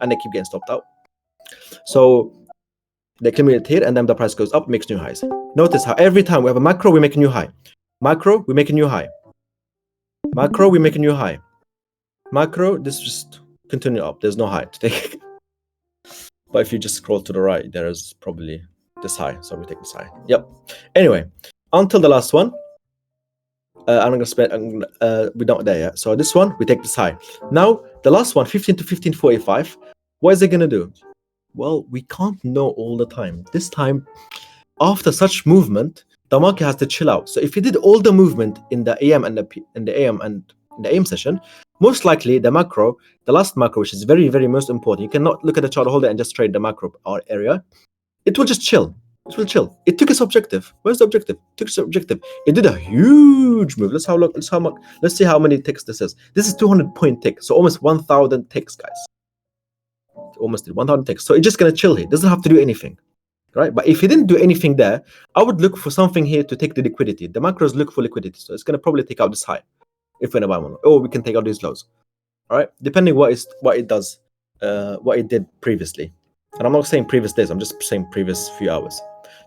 and they keep getting stopped out. So they accumulate here, and then the price goes up, makes new highs. Notice how every time we have a macro, we make a new high. Macro, we make a new high. Macro, we make a new high. Macro, this just continue up. There's no high to take. But if you just scroll to the right, there is probably this high. So we take this high. Yep. Anyway, until the last one. I'm gonna spend. We're not there yet. So this one, we take this high. Now the last one, 15 to 15.45. What is it gonna do? Well, we can't know all the time. This time, after such movement, the market has to chill out. So if you did all the movement in the AM and the AM session, most likely the macro, the last macro, which is very, very most important, you cannot look at the chart, hold it, and just trade the macro area. It will just chill. It will chill. It took its objective. Where's the objective? It took its objective. It did a huge move. Let's see how many ticks this is. This is 200-point tick, so almost 1,000 ticks, guys. Almost 1,000 ticks. So it's just gonna chill here. It doesn't have to do anything, right? But if it didn't do anything there, I would look for something here to take the liquidity. The macros look for liquidity, so it's gonna probably take out this high if we're gonna buy one, or we can take out these lows. All right, depending what it does, what it did previously. And I'm not saying previous days. I'm just saying previous few hours.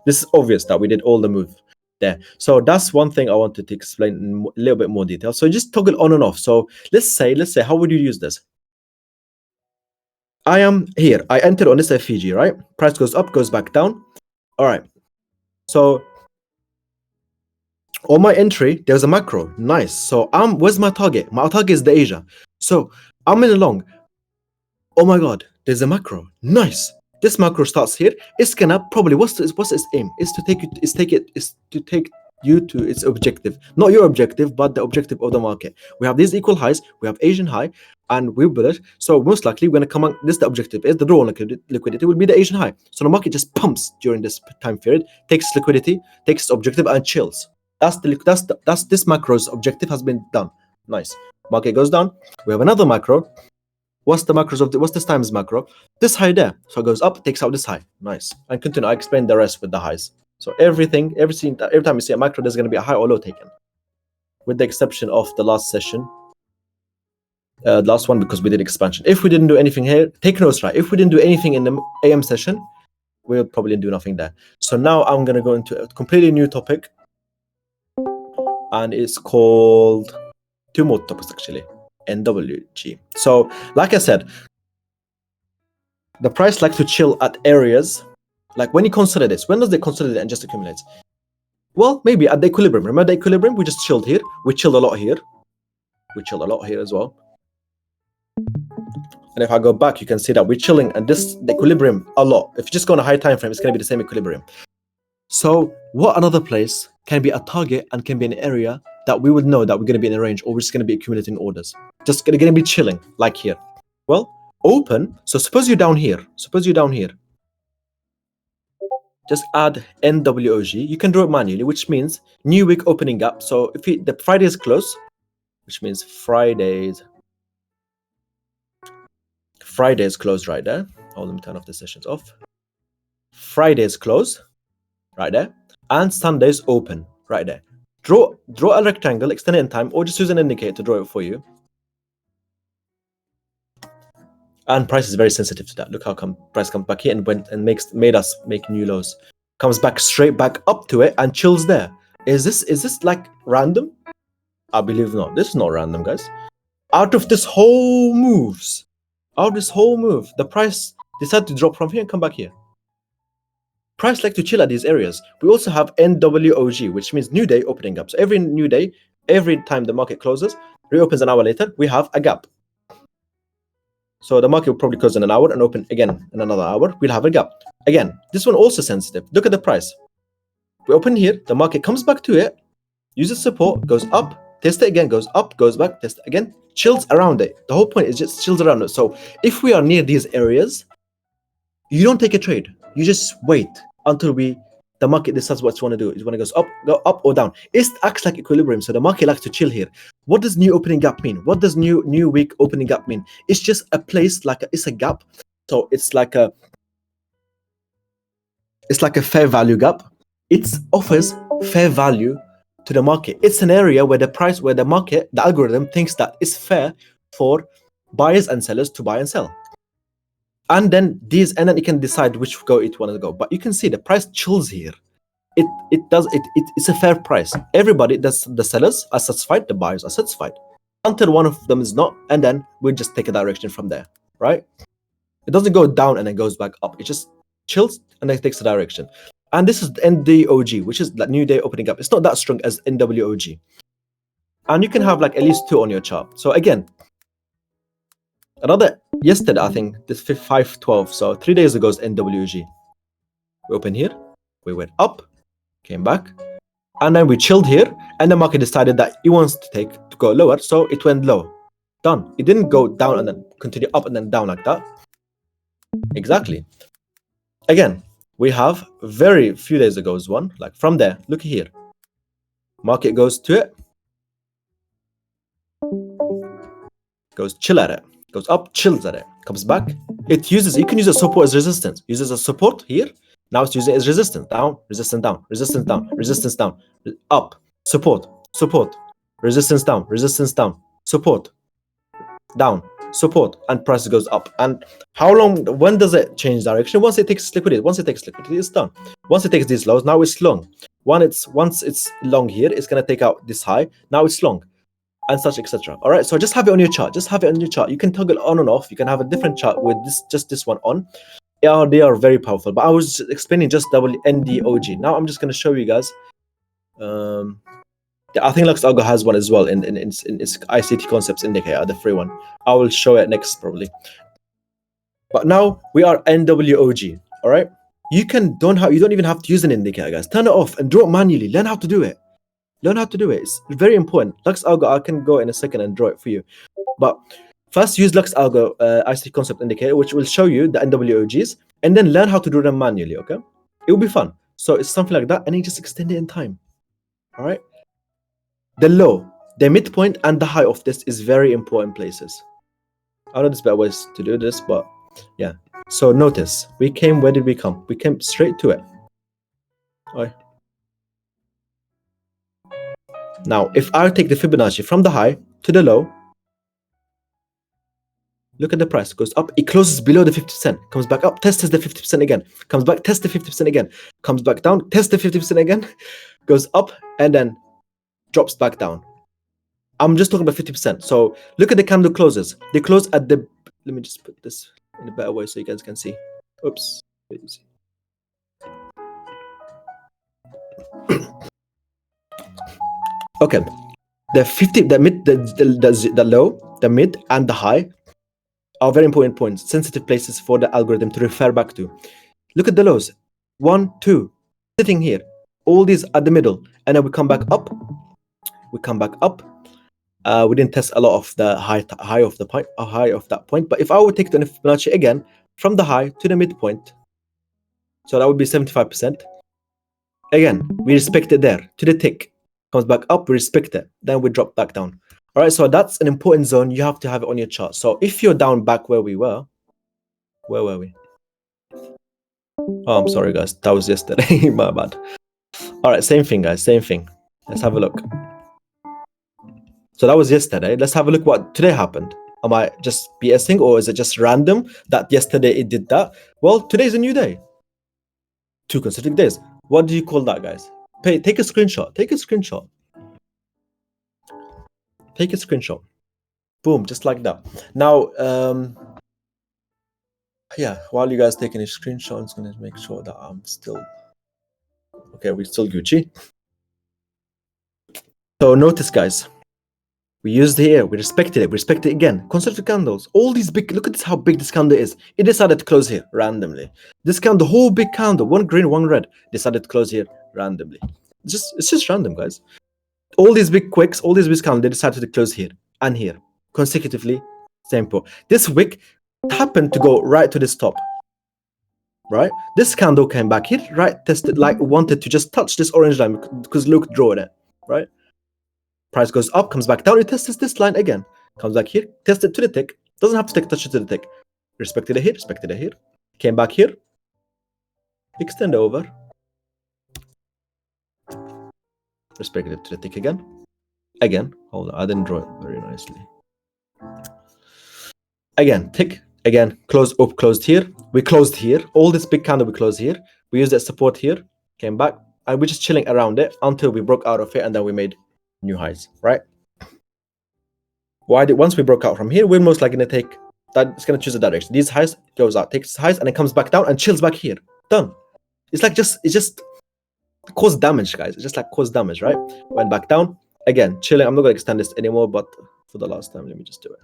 This is obvious that we did all the move there. So that's one thing I wanted to explain in a little bit more detail. So just toggle on and off. So let's say, how would you use this? I am here. I entered on this FEG, right? Price goes up, goes back down. All right. So on my entry, there's a macro. Nice. So where's my target? My target is the Asia. So I'm in a long. Oh my God, there's a macro. Nice. This macro starts here. It's gonna probably what's its aim? Is to take you to its objective, not your objective, but the objective of the market. We have these equal highs. We have Asian high, and we bullish. So most likely, we're gonna come on. This the objective is the draw on liquidity will be the Asian high. So the market just pumps during this time period, takes liquidity, takes its objective, and chills. That's this macro's objective has been done. Nice. Market goes down. We have another macro. What's the macros of what's this time's macro? This high there. So it goes up, takes out this high. Nice. And continue. I explain the rest with the highs. So every time you see a macro, there's going to be a high or low taken, with the exception of the last session, last one, because we did expansion. If we didn't do anything here, take notes, right? If we didn't do anything in the AM session, we'll probably do nothing there. So now I'm going to go into a completely new topic, and it's called two more topics actually. NWG. So like I said, the price likes to chill at areas like when you consolidate. When does it consolidate and just accumulates? Well, maybe at the equilibrium. Remember the equilibrium? We just chilled here. We chilled a lot here. We chilled a lot here as well. And if I go back, you can see that we're chilling and the equilibrium a lot. If you just go on a high time frame, it's going to be the same equilibrium. So what another place can be a target and can be an area that we would know that we're going to be in a range, or we're just going to be accumulating orders. Just going to be chilling, like here. Well, open. So suppose you're down here. Just add NWOG. You can draw it manually, which means new week opening gap. So if the Friday is close, which means Friday is closed right there. Oh, let me turn off the sessions off. Friday is closed right there, and Sunday is open right there. Draw a rectangle, extend it in time, or just use an indicator to draw it for you. And price is very sensitive to that. Look how price comes back here and made us make new lows. Comes back straight back up to it and chills there. Is this like random? I believe not. This is not random, guys. Out of this whole move, the price decided to drop from here and come back here. Price like to chill at these areas. We also have NWOG, which means new day opening gap. So every new day, every time the market closes, reopens an hour later, we have a gap. So the market will probably close in an hour and open again in another hour. We'll have a gap. Again, this one also sensitive. Look at the price. We open here, the market comes back to it, uses support, goes up, test it again, goes up, goes back, test it again, chills around it. The whole point is just chills around it. So if we are near these areas, you don't take a trade. You just wait until the market decides what you want to do. Is when it goes up or down. It acts like equilibrium, so the market likes to chill here. What does new opening gap mean? What does new week opening gap mean? It's just a place it's a gap. So it's like a fair value gap. It offers fair value to the market. It's an area where the market, the algorithm thinks that it's fair for buyers and sellers to buy and sell. and then you can decide which go it want to go. But you can see the price chills here. It's a fair price. Everybody, the sellers are satisfied, the buyers are satisfied, until one of them is not, and then we just take a direction from there, right? It doesn't go down and then goes back up. It just chills and then takes a direction. And this is the NDOG, which is that new day opening up. It's not that strong as NWOG. And you can have like at least 2 on your chart. So again, another yesterday, I think this 512. So 3 days ago is NWG. We open here, we went up, came back, and then we chilled here, and the market decided that it wants to go lower, so it went low. Done. It didn't go down and then continue up and then down like that. Exactly. Again, we have very few days ago is one, like from there, look here. Market goes to it, goes chill at it, goes up, chills at it, comes back. It uses, you can use a support as resistance. Uses a support here. Now it's using it as resistance. Down, resistance down, resistance down, resistance down, up, support, support, resistance down, support, down, support, and price goes up. And how long, when does it change direction? Once it takes liquidity, it's done. Once it takes these lows, now it's long. Once it's long here, it's gonna take out this high, now it's long, and such, etc. All right, so just have it on your chart. You can toggle on and off. You can have a different chart with this one on. Yeah, they are very powerful, but I was explaining just NDOG. Now I'm just going to show you guys. I think Lux Algo has one as well in its ICT concepts indicator, the free one. I will show it next probably. But now we are NWOG. All right, you don't even have to use an indicator, guys. Turn it off and draw it manually. Learn how to do it. It's very important. Lux Algo, I can go in a second and draw it for you, but first, use Lux Algo ICT concept indicator, which will show you the NWOGs, and then learn how to do them manually, okay? It will be fun. So it's something like that, and you just extend it in time, all right? The low, the midpoint, and the high of this is very important places. I know there's better ways to do this, but yeah. So notice, where did we come? We came straight to it. All right. Now, if I take the Fibonacci from the high to the low, look at the price, goes up, it closes below the 50%, comes back up, tests the 50% again, comes back, tests the 50% again, comes back down, tests the 50% again, goes up, and then drops back down. I'm just talking about 50%. So look at the candle closes. They close at the, let me just put this in a better way so you guys can see. Oops. Okay. The 50, the mid, the low, the mid, and the high are very important points, sensitive places for the algorithm to refer back to. Look at the lows. 1, 2, sitting here. All these at the middle. And then we come back up. We didn't test a lot of the high of that point. But if I would take the Fibonacci again from the high to the midpoint, so that would be 75%. Again, we respect it there to the tick. Comes back up, we respect it. Then we drop back down. All right, so that's an important zone. You have to have it on your chart. So if you're down back where we were, where were we? Oh, I'm sorry, guys. That was yesterday. My bad. All right, same thing, guys. Same thing. Let's have a look. So that was yesterday. Let's have a look what today happened. Am I just BSing, or is it just random that yesterday it did that? Well, today's a new day. 2 consecutive days. What do you call that, guys? Take a screenshot. Take a screenshot. Take a screenshot. Boom, just like that. Now, yeah, while you guys taking a screenshot, I'm just going to make sure that I'm still... Okay, we're still Gucci. So notice, guys, we used here, we respected it, we respect it again. Consecutive candles, all these big, look at this, how big this candle is. It decided to close here randomly. This candle, the whole big candle, one green, one red, decided to close here randomly. It's just random, guys. All these big wicks, all these big candles, they decided to close here and here consecutively. Same point. This wick happened to go right to this top. Right, this candle came back here, right, tested, like wanted to just touch this orange line because Luke drew it, right? Price goes up, comes back down, it tests this line again, comes back here, test it to the tick, doesn't have to touch it to the tick, respected it here, came back here, extend over, respected it to the tick again, hold on, I didn't draw it very nicely. Again, tick, Again, closed up, closed here. We closed here. All this big candle we closed here. We used that support here, came back, and we're just chilling around it until we broke out of it, and then we made new highs, right? Once we broke out from here, we're most likely going to take that. It's going to choose a direction. These highs goes out, takes highs, and it comes back down and chills back here. Done. It's like it just caused damage, guys. It's just like caused damage, right? Went back down again, chilling. I'm not going to extend this anymore, but for the last time, let me just do it.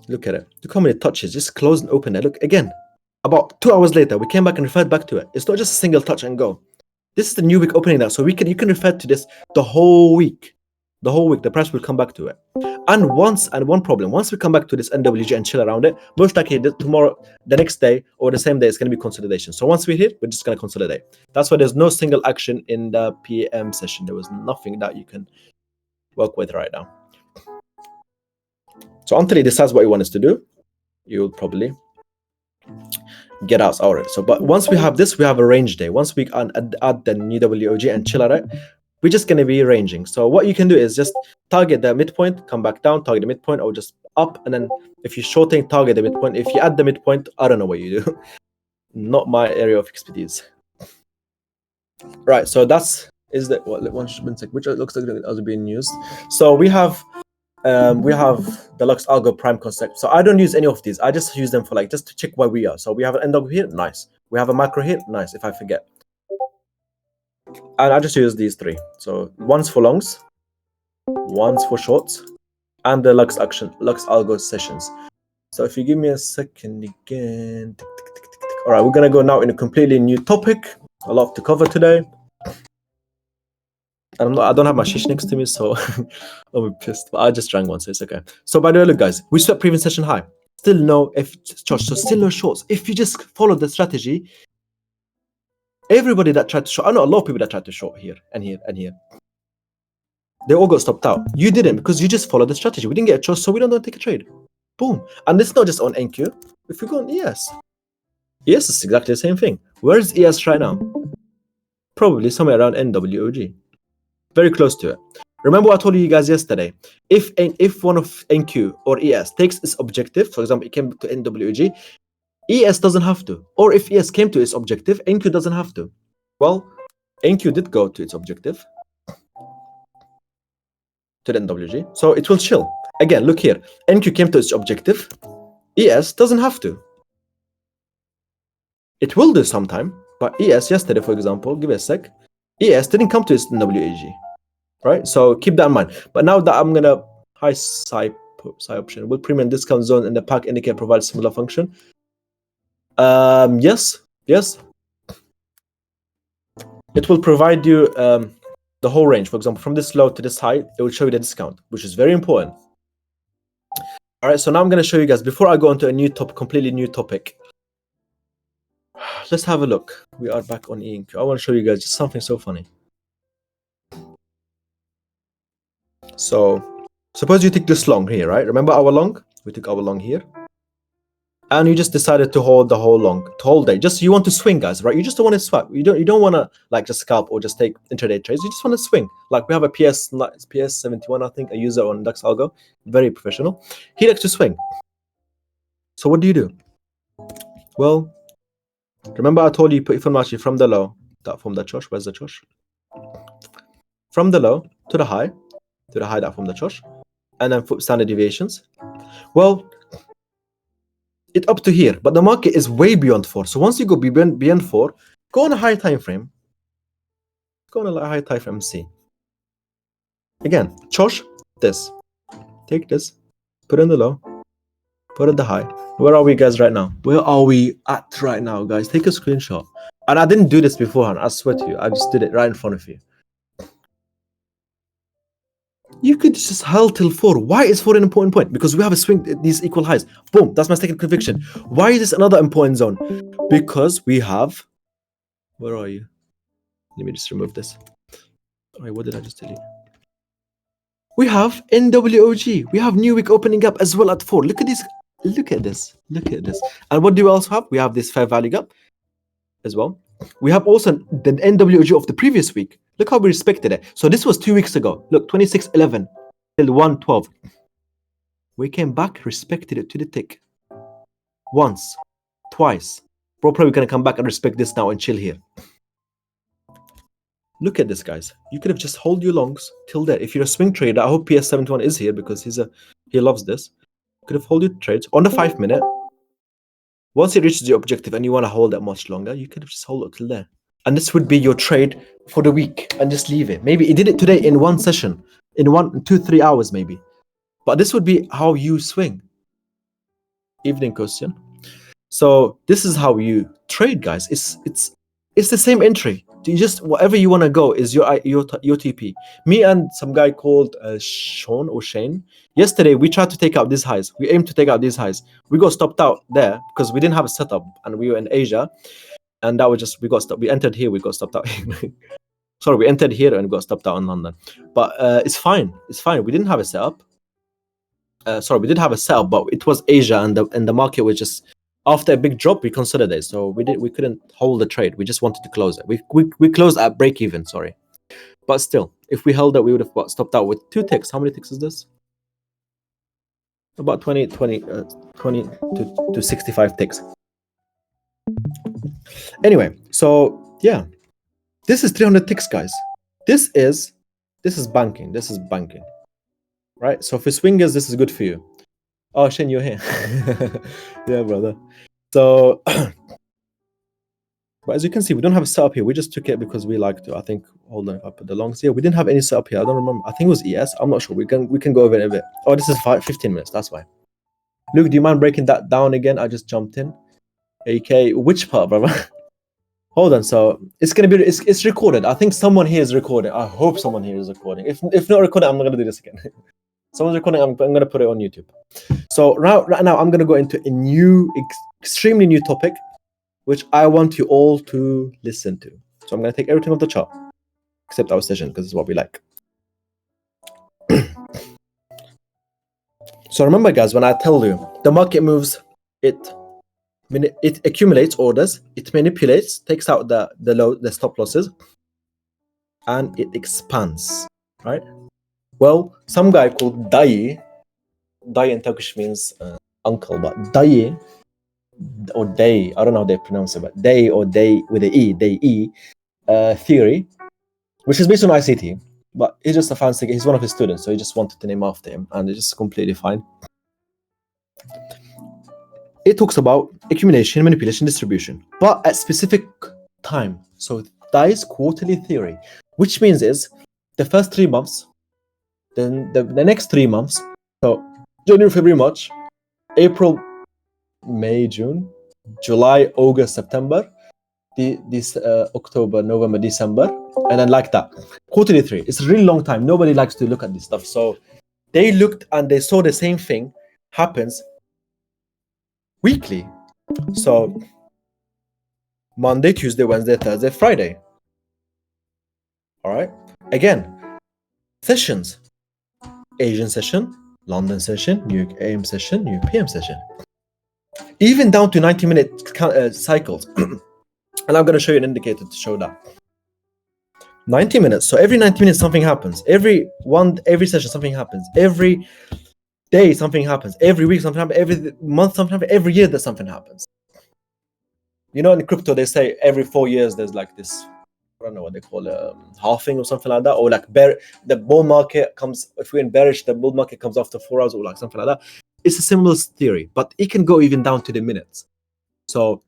Look at it. Look how many touches. Just close and open it. Look again. About 2 hours later, we came back and referred back to it. It's not just a single touch and go. This is the new week opening now, so you can refer to this the whole week. The whole week, the price will come back to it. And one problem, once we come back to this NWG and chill around it, most likely tomorrow, the next day, or the same day, it's going to be consolidation. So once we hit, we're just going to consolidate. That's why there's no single action in the PM session. There was nothing that you can work with right now. So until he decides what he wants to do, you'll probably get out already. So, but once we have this, we have a range day. Once we add the new WOG and chill at it, we're just going to be ranging. So what you can do is just target the midpoint, come back down, target the midpoint, or just up. And then if you're shorting, target the midpoint. If you add the midpoint, I don't know what you do. Not my area of expertise. Right. So which looks like it was being used. So we have the Lux Algo Prime concept. So I don't use any of these. I just use them for just to check where we are. So we have an NW here, nice. We have a macro here, nice. If I forget. And I just use these three. So one's for longs, one's for shorts, and the Lux Algo sessions. So if you give me a second again. All right, we're gonna go now in a completely new topic. A lot to cover today. And I don't have my shish next to me, so I'll be pissed. But I just drank one, so it's okay. So by the way, look, guys, we swept previous session high. Still no so still no shorts. If you just follow the strategy. Everybody that tried to short, I know a lot of people that tried to short here and here and here. They all got stopped out. You didn't, because you just followed the strategy. We didn't get a choice, so we don't take a trade. Boom. And it's not just on NQ. If we go on ES, ES is exactly the same thing. Where is ES right now? Probably somewhere around NWOG. Very close to it. Remember what I told you guys yesterday? If one of NQ or ES takes its objective, for example, it came to NWOG, ES doesn't have to. Or if ES came to its objective, NQ doesn't have to. Well, NQ did go to its objective, to the NWG, so it will chill. Again, look here. NQ came to its objective. ES doesn't have to. It will do sometime, but ES yesterday, for example, give it a sec. ES didn't come to its NWG, right? So keep that in mind. But now that I'm gonna high psi option, will premium discount zone in the pack indicator provide similar function? Yes. It will provide you the whole range. For example, from this low to this high, it will show you the discount, which is very important. All right, so now I'm going to show you guys, before I go into a completely new topic, let's have a look. We are back on ENQ. I want to show you guys just something so funny. So suppose you take this long here, right? Remember our long? We took our long here. And you just decided to hold the whole day. Just you want to swing, guys, right? You just don't want to swap. You don't want to just scalp or just take intraday trades. You just want to swing. Like we have a PS71, I think, a user on Lux Algo, very professional. He likes to swing. So what do you do? Well, remember I told you put Fibonacci from the low, that formed the chosh. Where's the chosh? From the low to the high that formed the chosh, and then standard deviations. Well, it's up to here, but the market is way beyond 4. So once you go beyond 4, go on a high time frame. Go on a high time frame and see. Again, chosh, this. Take this, put in the low, put in the high. Where are we, guys, right now? Where are we at right now, guys? Take a screenshot. And I didn't do this beforehand, I swear to you. I just did it right in front of you. You could just held till 4. Why is 4 an important point? Because we have a swing, these equal highs. Boom, that's my second conviction. Why is this another important zone? Because we have, where are you? Let me just remove this. All right, what did I just tell you? We have NWOG. We have new week opening up as well at 4. Look at this. Look at this. Look at this. And what do we also have? We have this fair value gap as well. We have also the NWOG of the previous week. Look how we respected it. So this was 2 weeks ago. Look, 26.11 till 1.12. We came back, respected it to the tick. Once, twice. Bro, probably gonna come back and respect this now and chill here. Look at this, guys. You could have just hold your longs till there. If you're a swing trader, I hope PS71 is here because he loves this. Could have hold your trades on the 5 minute. Once it reaches your objective and you want to hold it much longer, you could have just hold it till there. And this would be your trade for the week and just leave it. Maybe he did it today in one session, in 2-3 hours maybe. But this would be how you swing. Evening question. So this is how you trade, guys. It's the same entry. You just whatever you want to go is your TP. Me and some guy called Sean or Shane. Yesterday we tried to take out these highs. We aimed to take out these highs. We got stopped out there because we didn't have a setup and we were in Asia, and that was just we got stopped. We entered here, we got stopped out. Sorry, we entered here and got stopped out in London. But it's fine. It's fine. We didn't have a setup. Sorry, we did have a setup, but it was Asia, and the market was just. After a big drop, we consolidated, so we couldn't hold the trade. We just wanted to close it. We closed at break even, sorry. But still, if we held it, we would have stopped out with 2 ticks. How many ticks is this? About 20 to 65 ticks. Anyway, so yeah, this is 300 ticks, guys. This is banking. This is banking, right? So for swingers, this is good for you. Oh, Shen, you're here. Yeah, brother. So, but as you can see, we don't have a setup here. We just took it because we like to. I think, hold on, if I put the longs here, we didn't have any setup here. I don't remember. I think it was ES. I'm not sure. We can go over it a bit. Oh, this is 15 minutes. That's why. Luke, do you mind breaking that down again? I just jumped in. AK, which part, brother? Hold on. So it's gonna be. It's recorded. I think someone here is recording. I hope someone here is recording. If not recording, I'm not gonna do this again. Someone's recording. I'm gonna put it on YouTube. So right now, I'm gonna go into a new, extremely new topic, which I want you all to listen to. So I'm gonna take everything off the chart, except our session, because it's what we like. So remember, guys, when I tell you the market moves, it accumulates orders, it manipulates, takes out the stop losses, and it expands, right? Well, some guy called Dai in Turkish means uncle, but Dai or Day, I don't know how they pronounce it, but Day or Day with an E, Day E theory, which is based on ICT, but he's just a fancy guy. He's one of his students, so he just wanted to name after him, and it's just completely fine. It talks about accumulation, manipulation, distribution, but at specific time. So Dai's quarterly theory, which means is the first 3 months, then the next 3 months, so January, February, March, April, May, June, July, August, September, this October, November, December, and then like that. Quarterly 3. It's a really long time. Nobody likes to look at this stuff. So they looked and they saw the same thing happens weekly. So Monday, Tuesday, Wednesday, Thursday, Friday. All right. Again, sessions. Asian session, London session, New York AM session, New York PM session. Even down to 90-minute cycles. And I'm going to show you an indicator to show that. 90 minutes. So every 90 minutes, something happens. Every session, something happens. Every day, something happens. Every week, something happens. Every month, something happens. Every year, that something happens. You know, in crypto, they say every 4 years, there's like this, I don't know what they call it, halving or something like that. Or like the bull market comes, if we're in bearish, the bull market comes after 4 hours or like something like that. It's a similar theory, but it can go even down to the minutes. So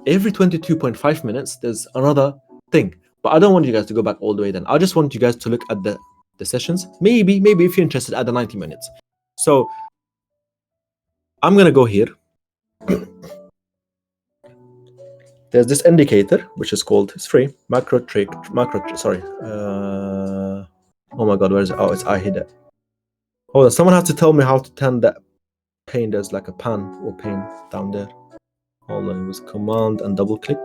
every 22.5 minutes, there's another thing. But I don't want you guys to go back all the way then. I just want you guys to look at the sessions. Maybe if you're interested at the 90 minutes. So I'm going to go here. There's this indicator, which is called, it's free, sorry. Oh my God, where is it? Oh, I hid it. Hold on, someone has to tell me how to turn that pane. There's like a pan or pane down there. Hold on, it was command and double click.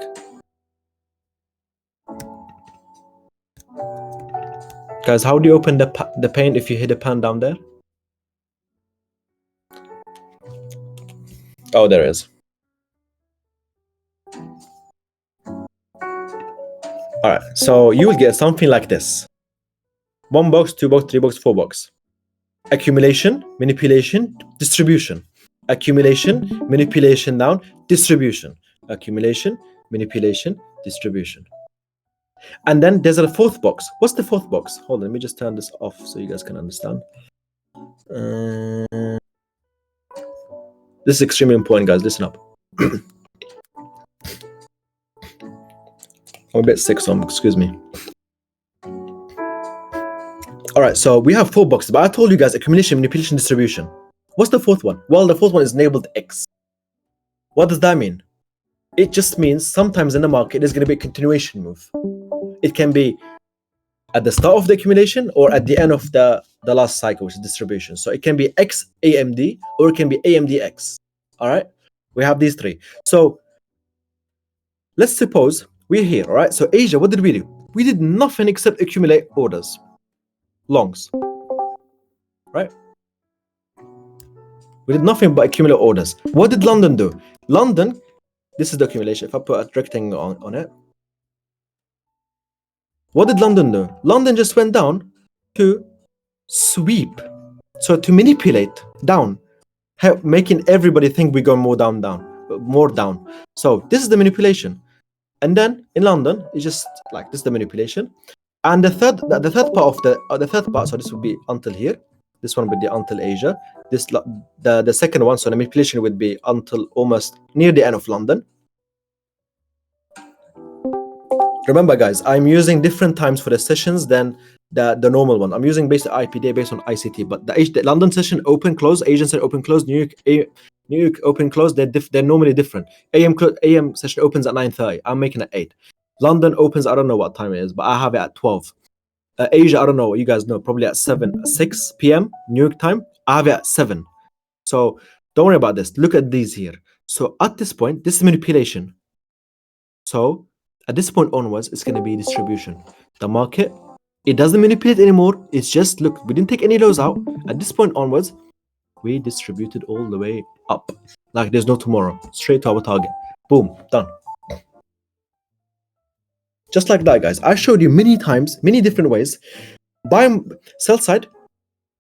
Guys, how do you open the pane if you hit a pan down there? Oh, there it is. All right, so you will get something like this. 1 box, 2 box, 3 box, 4 box. accumulation, manipulation, distribution. Accumulation, manipulation down, distribution. Accumulation, manipulation, distribution. And then there's a fourth box. What's the fourth box? Hold on, let me just turn this off so you guys can understand. This is extremely important, guys. Listen up. I'm a bit sick, so excuse me. All right, so we have 4 boxes, but I told you guys accumulation, manipulation, distribution. What's the fourth one? Well, the fourth one is enabled X. What does that mean? It just means sometimes in the market there's going to be a continuation move. It can be at the start of the accumulation or at the end of the last cycle, which is distribution. So it can be X AMD or it can be AMDX. All right, we have these 3. So let's suppose we're here. All right, so Asia, what did we do? We did nothing except accumulate orders, longs, right? We did nothing but accumulate orders. What did London do? London, this is the accumulation. If I put a rectangle on it, what did London do? London just went down to sweep, so to manipulate down, making everybody think we go more down. So this is the manipulation. And then in London, it's just like this is the manipulation. And the third part of the third part, so this would be until here. This one would be until Asia. This the second one, so the manipulation would be until almost near the end of London. Remember, guys, I'm using different times for the sessions than the normal one. I'm using based IP day based on ICT, but the London session open close, Asian session open close, New York open close. They're normally different. AM session opens at 9:30. I'm making it 8. London opens, I don't know what time it is, but I have it at 12. Asia, I don't know what you guys know, probably at 6 p.m. New York time. I have it at 7. So don't worry about this. Look at these here. So at this point, this is manipulation. So at this point onwards, it's going to be distribution. The market, it doesn't manipulate anymore. It's just, look, we didn't take any lows out. At this point onwards, we distributed all the way up. Like there's no tomorrow. Straight to our target. Boom, done. Just like that, guys. I showed you many times, many different ways. Sell side,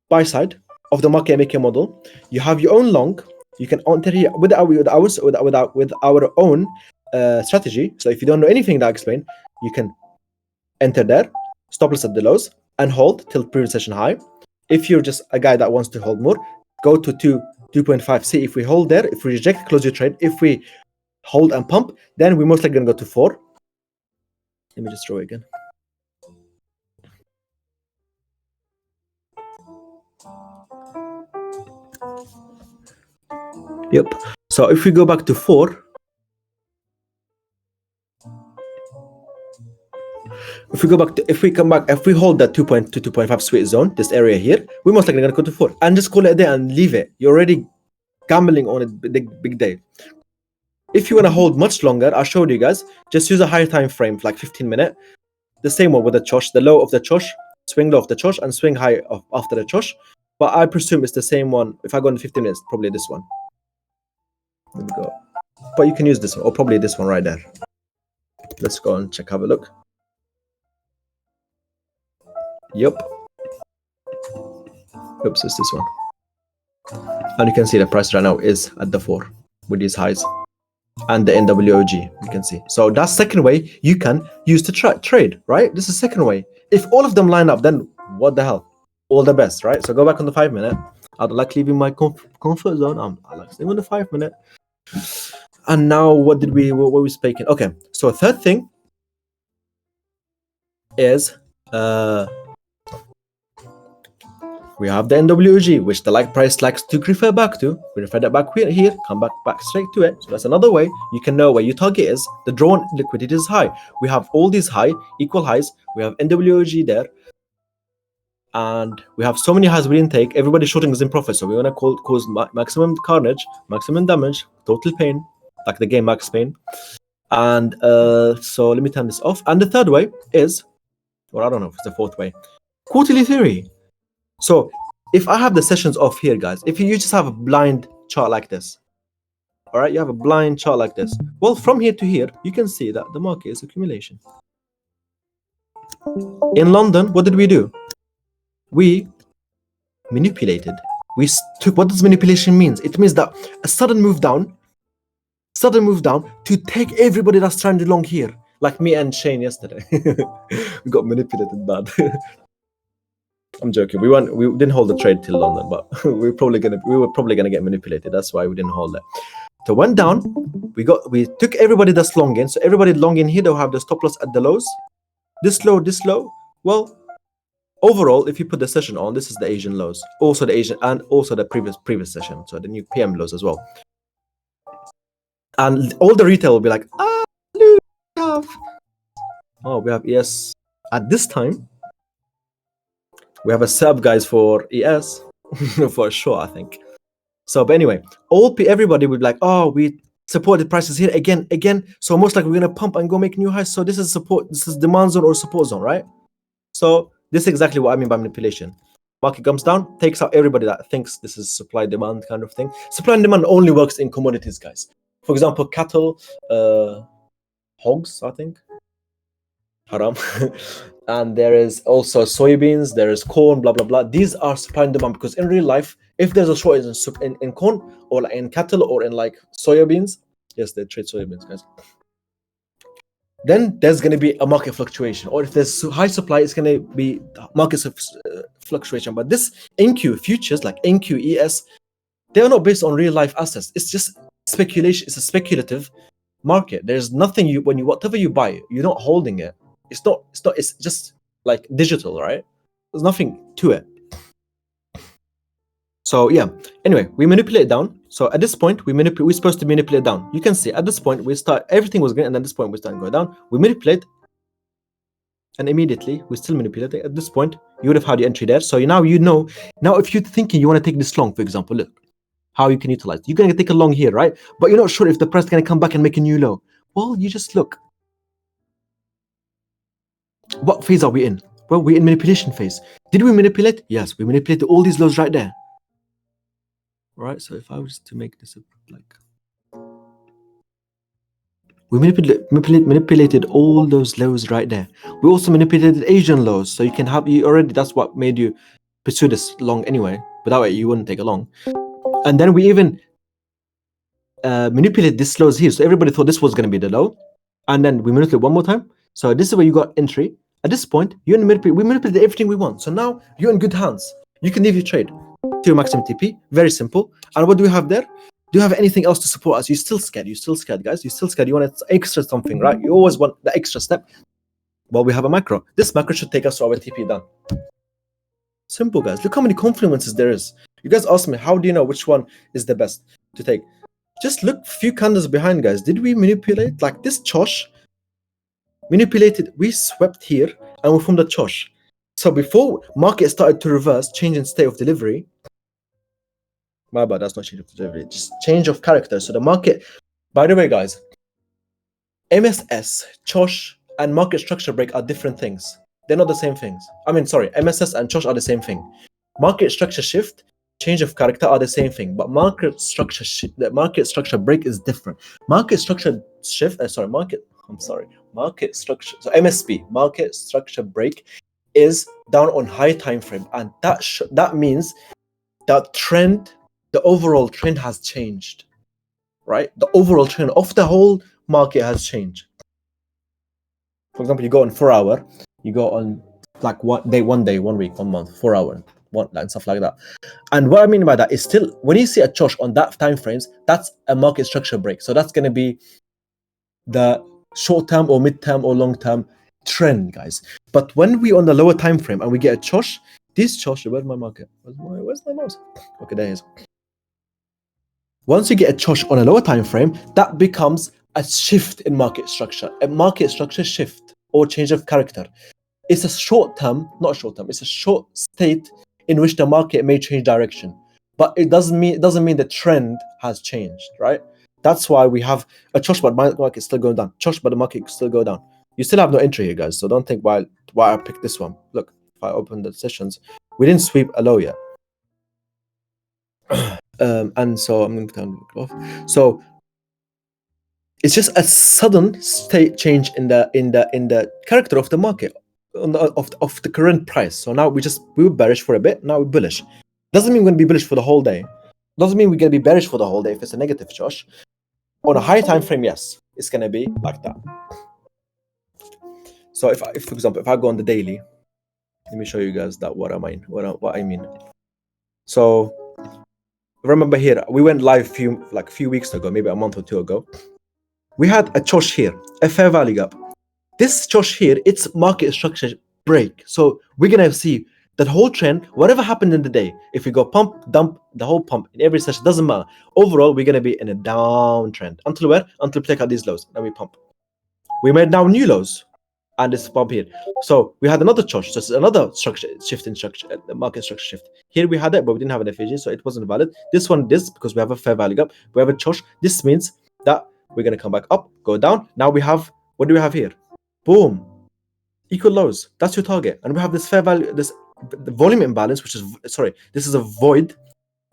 buy side of the market maker model. You have your own long. You can enter here with our own strategy. So if you don't know anything that I explained, you can enter there, stop loss at the lows, and hold till previous session high. If you're just a guy that wants to hold more, go to 2.5. See if we hold there. If we reject, close your trade. If we hold and pump, then we're most likely gonna go to 4. Let me just draw it again. Yep. So if we go back to 4, if we hold that 2.2, 2.5 sweet zone, this area here, we're most likely gonna go to 4 and just call it a day and leave it. You're already gambling on a big day. If you want to hold much longer, I showed you guys, just use a higher time frame, like 15 minutes. The same one with the chosh, the low of the chosh, swing low of the chosh, and swing high after the chosh. But I presume it's the same one. If I go in 15 minutes, probably this one. Let me go. But you can use this one, or probably this one right there. Let's go and have a look. Yep. Oops, it's this one. And you can see the price right now is at the 4 with these highs. And the NWOG, you can see. So that's second way you can use to trade, right? This is second way. If all of them line up, then what the hell? All the best, right? So go back on the 5 minute. I don't like leaving my comfort zone. I like staying on the 5 minute. And now what were we speaking? Okay, so third thing is we have the NWG, which the price likes to refer back to. We refer that back here, come back straight to it. So that's another way you can know where your target is. The drawn liquidity is high. We have all these equal highs. We have NWG there. And we have so many highs we didn't take. Everybody shorting is in profit. So we want to cause maximum carnage, maximum damage, total pain, like the game Max Payne. And so let me turn this off. And the third way is, or I don't know if it's the fourth way, quarterly theory. So if I have the sessions off here, guys, if you just have a blind chart like this, all right, you have a blind chart like this. Well, from here to here, you can see that the market is accumulation. In London, what did we do? We manipulated. We took, what does manipulation means? It means that a sudden move down to take everybody that's stranded long here, like me and Shane yesterday. We got manipulated bad. I'm joking. We didn't hold the trade till London, but we were probably gonna get manipulated. That's why we didn't hold it. So went down. We took everybody that's long in. So everybody long in here, they'll have the stop loss at the lows. This low. Well, overall, if you put the session on, this is the Asian lows, also the Asian, and also the previous session. So the new PM lows as well. And all the retail will be like, we have ES at this time. We have a sub, guys, for ES for sure, I think. So, but anyway, everybody would be like, we supported prices here again. So most likely we're gonna pump and go make new highs. So this is support, this is demand zone or support zone, right? So this is exactly what I mean by manipulation. Market comes down, takes out everybody that thinks this is supply demand kind of thing. Supply and demand only works in commodities, guys. For example, cattle, hogs, I think. Haram. And there is also soybeans, there is corn, blah blah blah. These are supply and demand, because in real life, if there's a shortage in corn or like in cattle or in like soybeans, yes, they trade soybeans, guys, then there's going to be a market fluctuation. Or if there's high supply, it's going to be market fluctuation. But this NQ futures, like NQ ES, they are not based on real life assets. It's just speculation. It's a speculative market. There's nothing whatever you buy, you're not holding it. It's just like digital, right? There's nothing to it. So yeah, anyway, we manipulate down. So at this point, we're supposed to manipulate down. You can see at this point, everything was green, and at this point, we start going down. We manipulate, and immediately, we still manipulate. At this point, you would have had your entry there. So now you know, if you're thinking you want to take this long, for example, look how you can utilize. You're going to take a long here, right? But you're not sure if the price is going to come back and make a new low. Well, you just look. What phase are we in? Well, we're in manipulation phase. Did we manipulate? Yes, we manipulated all these lows right there. Right, so if I was to make this like, we manipulated all those lows right there. We also manipulated Asian lows, so you can have that's what made you pursue this long anyway. Without it, you wouldn't take a long. And then we even manipulated these lows here, so everybody thought this was going to be the low, and then we manipulated one more time. So this is where you got entry. At this point, we manipulated everything we want. So now you're in good hands. You can leave your trade to your maximum TP. Very simple. And what do we have there? Do you have anything else to support us? You're still scared, guys. You're still scared. You want extra something, right? You always want the extra step. Well, we have a macro. This macro should take us to our TP done. Simple, guys. Look how many confluences there is. You guys ask me, how do you know which one is the best to take? Just look few candles behind, guys. Did we manipulate? Like this Chosh manipulated. We swept here and we formed a Chosh. So before market started to reverse, change in state of delivery. My bad, that's not change of delivery, just change of character. So the market, by the way, guys, MSS, Chosh, and market structure break are different things. They're not the same things. MSS and Chosh are the same thing. Market structure shift, change of character are the same thing, but market structure break is different. Market structure shift, market structure. So MSP, market structure break, is down on high time frame, and that means that trend. The overall trend has changed, right? The overall trend of the whole market has changed. For example, you go on 4 hour, you go on like 1 day, 1 week, 1 month, 4 hour, and stuff like that. And what I mean by that is still, when you see a Chosh on that time frames, that's a market structure break. So that's going to be the short term or mid term or long term trend, guys. But when we on the lower time frame and we get a Chosh, this Chosh, where's my market? Where's my mouse? Okay, there it is. Once you get a Chosh on a lower time frame, that becomes a shift in market structure, a market structure shift or change of character. It's a short term, it's a short state in which the market may change direction, but it doesn't mean the trend has changed, right? That's why we have a Chosh, but the market is still going down. Chosh, but the market still go down. You still have no entry here, guys. So don't think why I picked this one. Look, if I open the sessions, we didn't sweep a low yet. And so I'm going to turn it off. So it's just a sudden state change in the character of the market, of the current price. So now we were bearish for a bit. Now we're bullish. Doesn't mean we're going to be bullish for the whole day. Doesn't mean we're going to be bearish for the whole day if it's a negative, Josh. On a high time frame, yes, it's going to be like that. So if for example, if I go on the daily, let me show you guys that what I mean. So remember here, we went live few weeks ago, maybe a month or two ago. We had a chosh here, a fair value gap. This chosh here, it's market structure break. So we're gonna see that whole trend, whatever happened in the day, if we go pump, dump, the whole pump in every session, doesn't matter. Overall, we're gonna be in a downtrend until where? Until we take out these lows. Then we pump. We made now new lows, and this pump here. So we had another chosh. So it's another structure shift in structure, market structure shift. Here we had it, but we didn't have an FAG, so it wasn't valid. This one, because we have a fair value gap, we have a chosh. This means that we're gonna come back up, go down. Now we have, what do we have here? Boom, equal lows. That's your target, and we have this fair value, the volume imbalance, which is this is a void.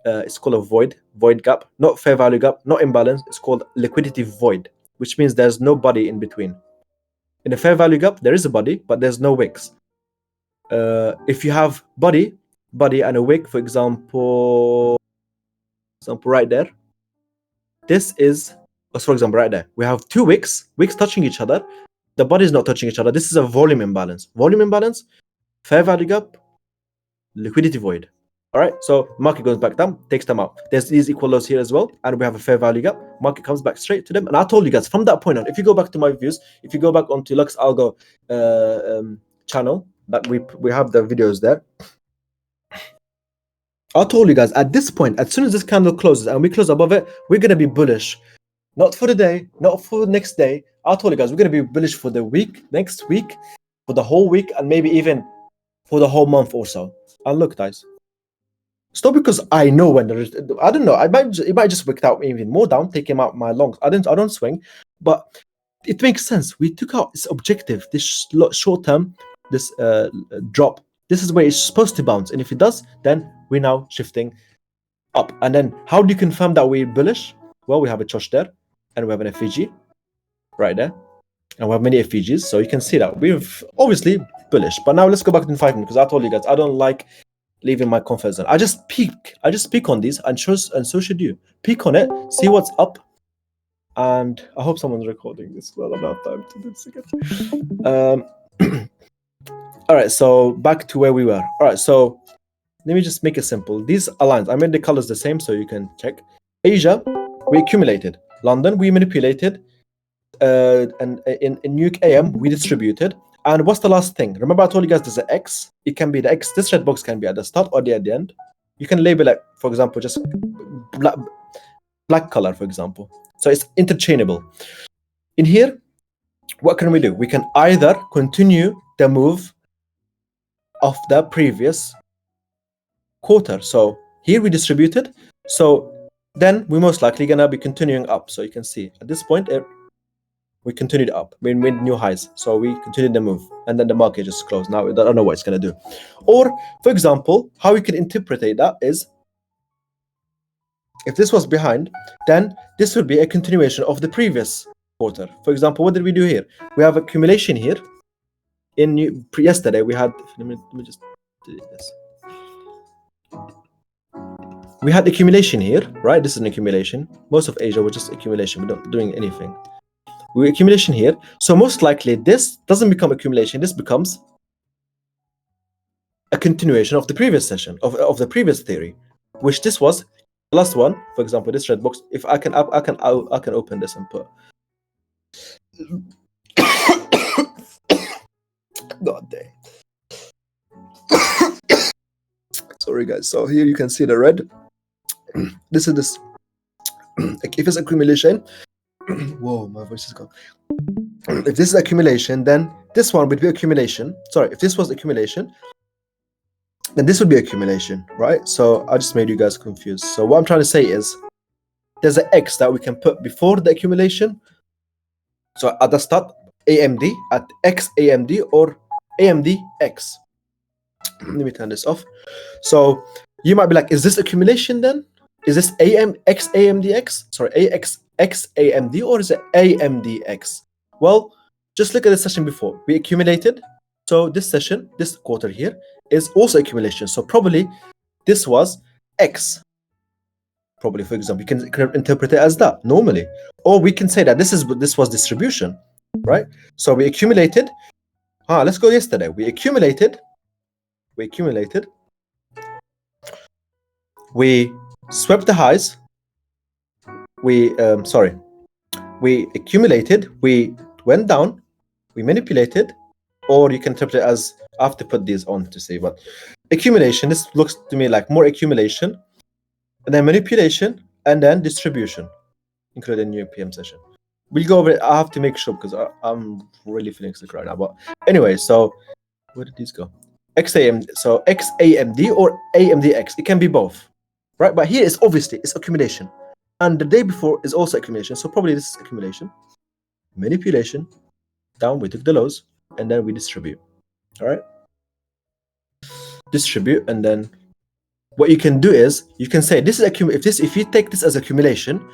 It's called a void gap, not fair value gap, not imbalance. It's called liquidity void, which means there's no body in between. In a fair value gap, there is a body, but there's no wicks. If you have body and a wick, for example, right there, this is, for example, right there, we have two wicks touching each other. The body is not touching each other. This is a volume imbalance. Volume imbalance, fair value gap, liquidity void. All right, so market goes back down, takes them out. There's these equal lows here as well, and we have a fair value gap. Market comes back straight to them, and I told you guys from that point on, if you go back to my views, if you go back onto Lux Algo channel, that we have the videos there. I told you guys at this point, as soon as this candle closes and we close above it, we're gonna be bullish. Not for the day, not for the next day. I told you guys we're gonna be bullish for the week, next week, for the whole week, and maybe even for the whole month or so. And look, guys. It's not because I know when there is. I don't know. It might just work out even more down, taking out my longs. I don't swing, but it makes sense. We took out this objective, this short term, this drop. This is where it's supposed to bounce, and if it does, then we're now shifting up. And then how do you confirm that we're bullish? Well, we have a chosh there, and we have an FVG right there, and we have many FVGs, so you can see that we're obviously bullish. But now let's go back to 5 minutes, because I told you guys I don't like leaving my comfort zone. I just peek on these, and so should you. Peek on it, see what's up, and I hope someone's recording this. Well, I don't have time to do this again. All right, so back to where we were. All right, so let me just make it simple. These are lines. I made the colors the same so you can check. Asia, we accumulated. London, we manipulated. And in New York AM, we distributed. And what's the last thing? Remember I told you guys there's an X. It can be the X. This red box can be at the start or at the end. You can label it, for example, just black color, for example. So it's interchangeable. In here, what can we do? We can either continue the move of the previous quarter. So here we distributed. So then we're most likely going to be continuing up. So you can see at this point, we continued up. We made new highs. So we continued the move. And then the market just closed. Now I don't know what it's going to do. Or, for example, how we can interpret that is, if this was behind, then this would be a continuation of the previous quarter. For example, what did we do here? We have accumulation here. Yesterday we had, let me just do this. We had accumulation here, right? This is an accumulation. Most of Asia was just accumulation. We're not doing anything. We accumulation here. So most likely this doesn't become accumulation. This becomes a continuation of the previous session, of the previous theory, which this was the last one. For example, this red box. If I can open this and put. God damn. Sorry guys. So here you can see the red. This is this. If it's accumulation, whoa, my voice is gone. If this is accumulation, then this one would be accumulation. Sorry, if this was accumulation, then this would be accumulation, right? So I just made you guys confused. So what I'm trying to say is, there's an X that we can put before the accumulation. So at the start, AMD, at X AMD or AMDX. Let me turn this off. So you might be like, is this accumulation then? Is this X AMDX? Sorry, X AMD, or is it AMDX? Well, just look at the session before. We accumulated. So this session, this quarter here, is also accumulation. So probably this was X. Probably, for example, you can interpret it as that normally, or we can say that this was distribution, right? So we accumulated. Let's go yesterday. We accumulated. We swept the highs. We accumulated. We went down. We manipulated, or you can interpret it as, I have to put these on to see, but accumulation. This looks to me like more accumulation, and then manipulation, and then distribution, including new PM session. We'll go over it. I have to make sure because I'm really feeling sick right now. But anyway, so where did these go? So XAMD or AMDX. It can be both, right? But here is obviously it's accumulation, and the day before is also accumulation. So probably this is accumulation, manipulation. Down, we took the lows, and then we distribute. All right, distribute, and then what you can do is you can say this is if you take this as accumulation,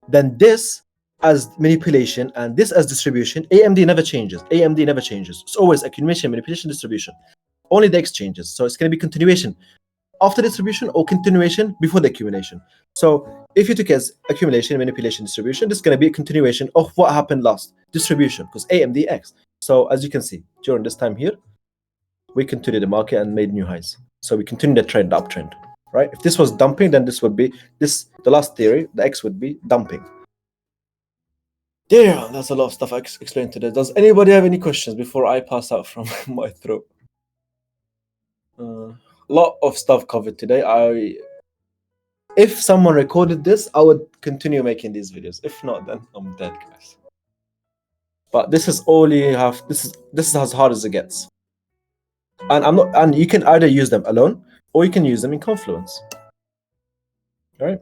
then this as manipulation and this as distribution. AMD never changes. It's always accumulation, manipulation, distribution. Only the X changes. So it's going to be continuation after distribution or continuation before the accumulation. So if you took as accumulation, manipulation, distribution, this is going to be a continuation of what happened last, distribution, because AMDX. So as you can see, during this time here, we continued the market and made new highs. So we continue the trend, the uptrend, right? If this was dumping, then this would be the last theory, the X would be dumping. Damn, that's a lot of stuff I explained today. Does anybody have any questions before I pass out from my throat? A lot of stuff covered today. If someone recorded this, I would continue making these videos. If not, then I'm dead, guys. But this is all you have. This is as hard as it gets. And you can either use them alone or you can use them in Confluence. All right.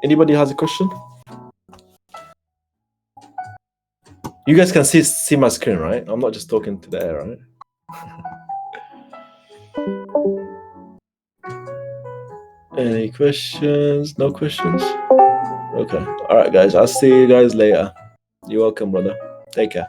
Anybody has a question? You guys can see my screen, right? I'm not just talking to the air, right? Any questions? No questions? Okay. All right, guys. I'll see you guys later. You're welcome, brother. Take care.